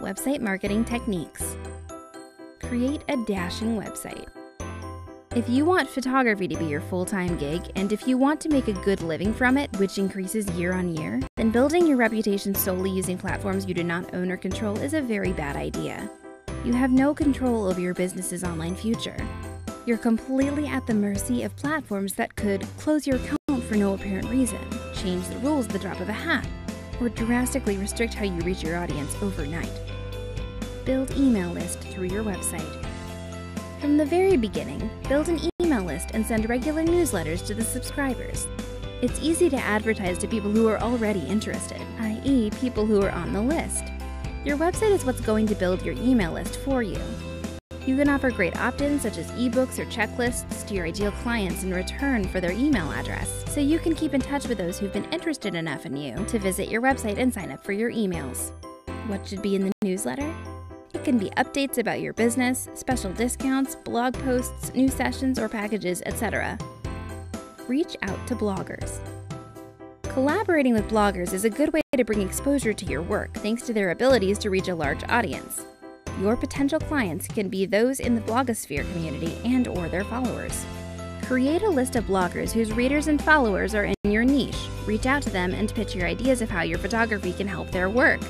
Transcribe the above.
Website marketing techniques. Create a dashing website. If you want photography to be your full-time gig, and if you want to make a good living from it, which increases year on year, then building your reputation solely using platforms you do not own or control is a very bad idea. You have no control over your business's online future. You're completely at the mercy of platforms that could close your account for no apparent reason, change the rules at the drop of a hat, or drastically restrict how you reach your audience overnight. Build email list through your website. From the very beginning, build an email list and send regular newsletters to the subscribers. It's easy to advertise to people who are already interested, i.e., people who are on the list. Your website is what's going to build your email list for you. You can offer great opt-ins such as ebooks or checklists to your ideal clients in return for their email address, so you can keep in touch with those who've been interested enough in you to visit your website and sign up for your emails. What should be in the newsletter? It can be updates about your business, special discounts, blog posts, new sessions or packages, etc. Reach out to bloggers. Collaborating with bloggers is a good way to bring exposure to your work thanks to their abilities to reach a large audience. Your potential clients can be those in the blogosphere community and/or their followers. Create a list of bloggers whose readers and followers are in your niche. Reach out to them and pitch your ideas of how your photography can help their work.